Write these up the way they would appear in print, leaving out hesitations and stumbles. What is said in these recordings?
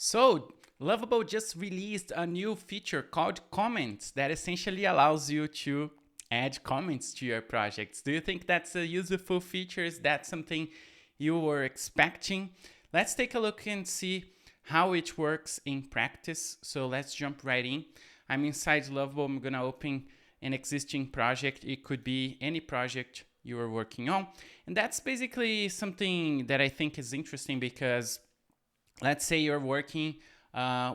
So, Lovable just released a new feature called Comments that essentially allows you to add comments to your projects. Do you think that's a useful feature? Is that something you were expecting? Let's take a look and see how it works in practice. So let's jump right in. I'm inside Lovable. I'm gonna open an existing project. It could be any project you are working on. And that's basically something that I think is interesting because let's say you're working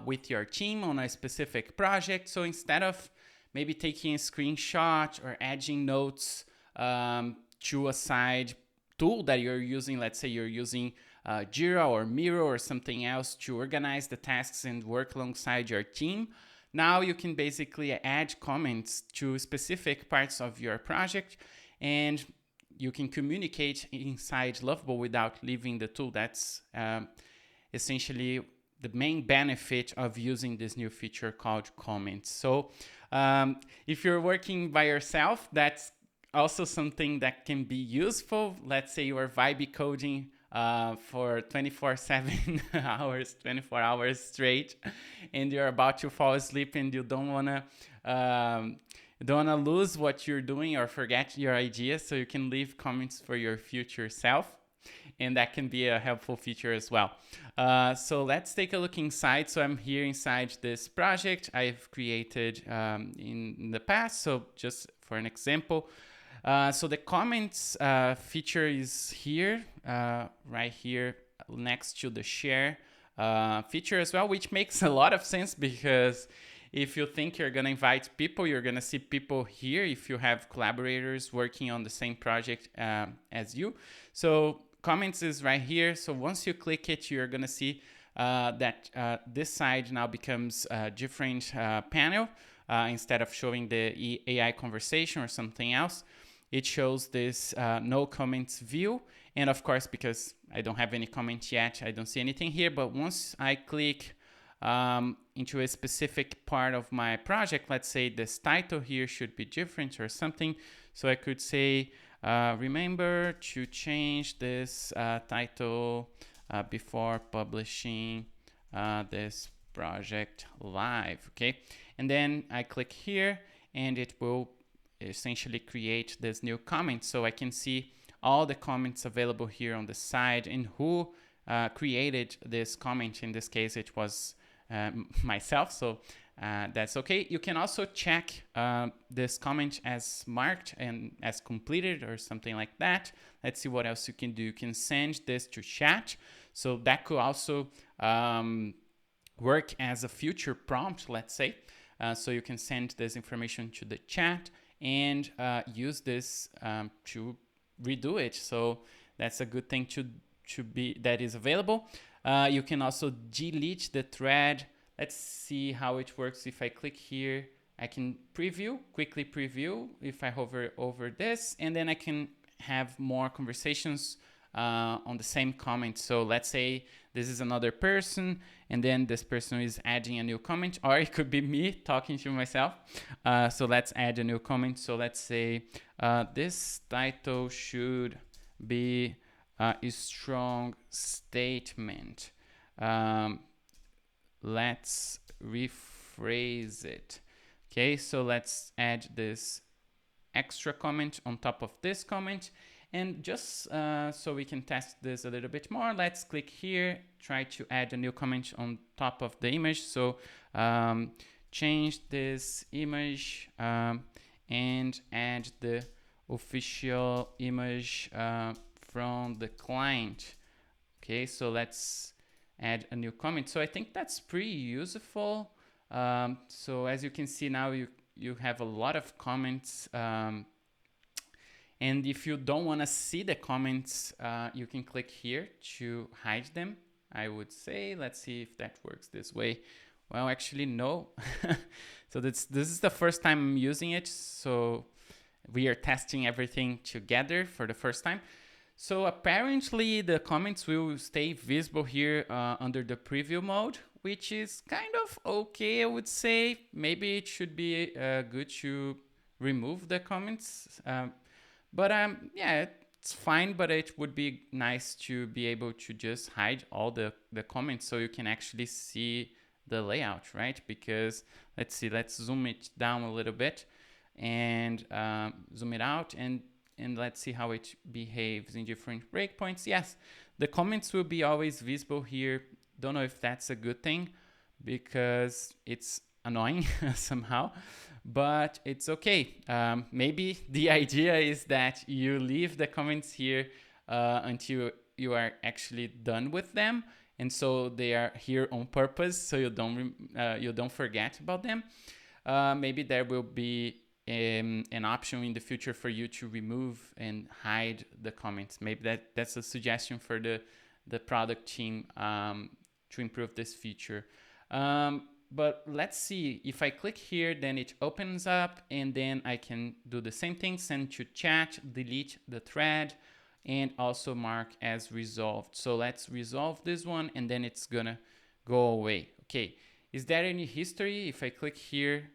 with your team on a specific project. So instead of maybe taking a screenshot or adding notes to a side tool that you're using, let's say you're using Jira or Miro or something else to organize the tasks and work alongside your team, now you can basically add comments to specific parts of your project and you can communicate inside Lovable without leaving the tool. That's essentially the main benefit of using this new feature called Comments. So if you're working by yourself, that's also something that can be useful. Let's say you are vibe coding for 24/7 hours, 24 hours straight, and you're about to fall asleep and you don't wanna lose what you're doing or forget your ideas, so you can leave comments for your future self. And that can be a helpful feature as well. So let's take a look inside. So I'm here inside this project I've created in the past. So just for an example, so the comments feature is here, right here next to the share feature as well, which makes a lot of sense because if you think you're going to invite people, you're going to see people here if you have collaborators working on the same project as you. So comments is right here. So once you click it, you're going to see that this side now becomes a different panel. Instead of showing the AI conversation or something else, it shows this no comments view. And of course, because I don't have any comments yet, I don't see anything here. But once I click into a specific part of my project, let's say this title here should be different or something. So I could say, remember to change this title before publishing this project live, okay? And then I click here and it will essentially create this new comment. So I can see all the comments available here on the side and who created this comment. In this case, it was myself, so that's okay. You can also check this comment as marked and as completed or something like that. Let's see what else you can do. You can send this to chat. So that could also work as a future prompt, let's say. So you can send this information to the chat and use this to redo it. So that's a good thing to be that is available. You can also delete the thread. Let's see how it works. If I click here, I can quickly preview if I hover over this, and then I can have more conversations on the same comment. So let's say this is another person, and then this person is adding a new comment, or it could be me talking to myself. So let's add a new comment. So let's say this title should be a strong statement. Let's rephrase it. Okay, so let's add this extra comment on top of this comment. And just so we can test this a little bit more, let's click here, try to add a new comment on top of the image. So change this image and add the official image from the client. Okay, so let's add a new comment. So I think that's pretty useful. So as you can see now, you have a lot of comments. And if you don't want to see the comments, you can click here to hide them, I would say. Let's see if that works this way. Well, actually, no. So this is the first time I'm using it. So we are testing everything together for the first time. So apparently the comments will stay visible here under the preview mode, which is kind of okay, I would say. Maybe it should be good to remove the comments. But yeah, it's fine, but it would be nice to be able to just hide all the comments so you can actually see the layout, right? Because let's see, let's zoom it down a little bit and zoom it out, and let's see how it behaves in different breakpoints. Yes, the comments will be always visible here. Don't know if that's a good thing because it's annoying somehow, but it's okay. Maybe the idea is that you leave the comments here until you are actually done with them, and so they are here on purpose, so you don't forget about them. Maybe there will be an option in the future for you to remove and hide the comments. Maybe that's a suggestion for the product team to improve this feature. But let's see, if I click here, then it opens up, and then I can do the same thing, send to chat, delete the thread, and also mark as resolved. So let's resolve this one, and then it's gonna go away. Okay, is there any history? If I click here,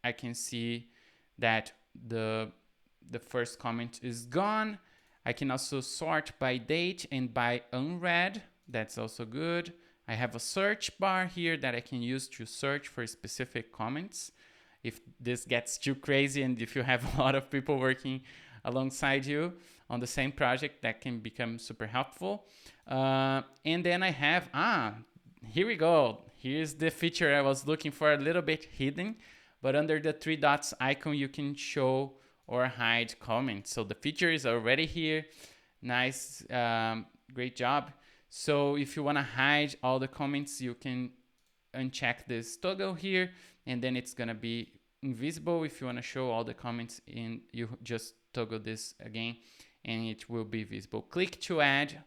I can see that the first comment is gone. I can also sort by date and by unread. That's also good. I have a search bar here that I can use to search for specific comments. If this gets too crazy and if you have a lot of people working alongside you on the same project, that can become super helpful. And then I have, here we go. Here's the feature I was looking for, a little bit hidden, but under the 3 dots icon, you can show or hide comments. So the feature is already here. Nice, great job. So if you want to hide all the comments, you can uncheck this toggle here, and then it's going to be invisible. If you want to show all the comments in, you just toggle this again, and it will be visible. Click to add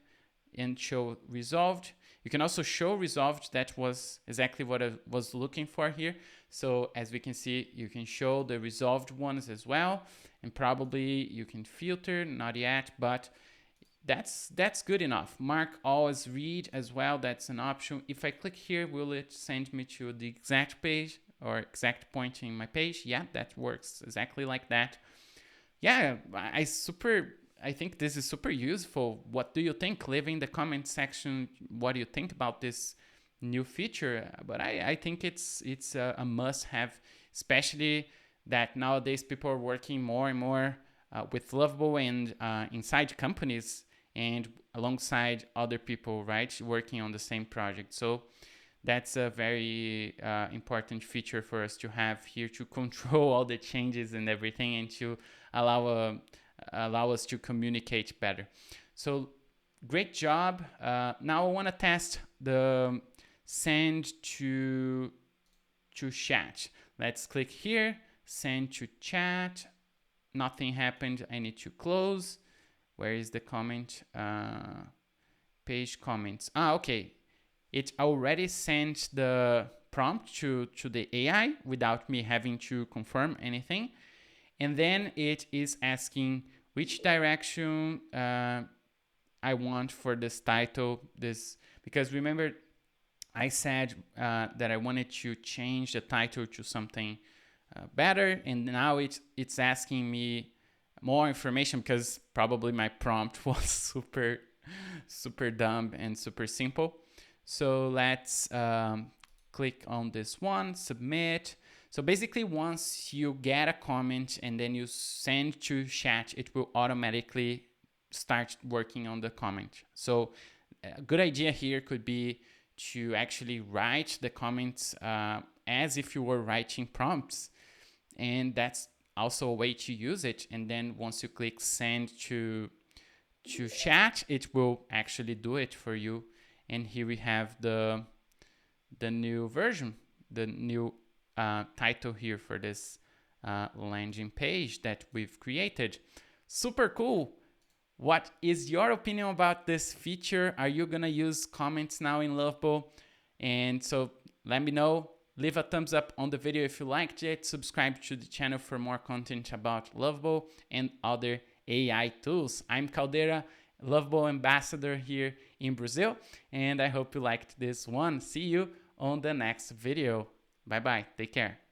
and show resolved. You can also show resolved. That was exactly what I was looking for here. So as we can see, you can show the resolved ones as well, and probably you can filter, not yet, but that's good enough. Mark all as read as well. That's an option. If I click here, will it send me to the exact page or exact point in my page? Yeah, that works exactly like that. Yeah, I think this is super useful. What do you think? Leave in the comment section what do you think about this new feature. But I think it's a must-have, especially that nowadays people are working more and more with Lovable and inside companies and alongside other people, right, working on the same project. So that's a very important feature for us to have here to control all the changes and everything, and to allow us to communicate better. So great job. Now I want to test the send to chat. Let's click here, send to chat. Nothing happened. I need to close. Where is the comment? Page comments. Okay. It already sent the prompt to the AI without me having to confirm anything. And then it is asking which direction I want for this title. Because remember, I said that I wanted to change the title to something better, and now it's asking me more information because probably my prompt was super dumb and super simple. So let's click on this one, submit. So basically, once you get a comment and then you send to chat, it will automatically start working on the comment. So a good idea here could be to actually write the comments as if you were writing prompts. And that's also a way to use it. And then once you click send to chat, it will actually do it for you. And here we have the new version, the new title here for this landing page that we've created. Super cool. What is your opinion about this feature? Are you gonna use comments now in Lovable? And so let me know. Leave a thumbs up on the video if you liked it. Subscribe to the channel for more content about Lovable and other AI tools. I'm Caldeira, Lovable ambassador here in Brazil, and I hope you liked this one. See you on the next video. Bye bye. Take care.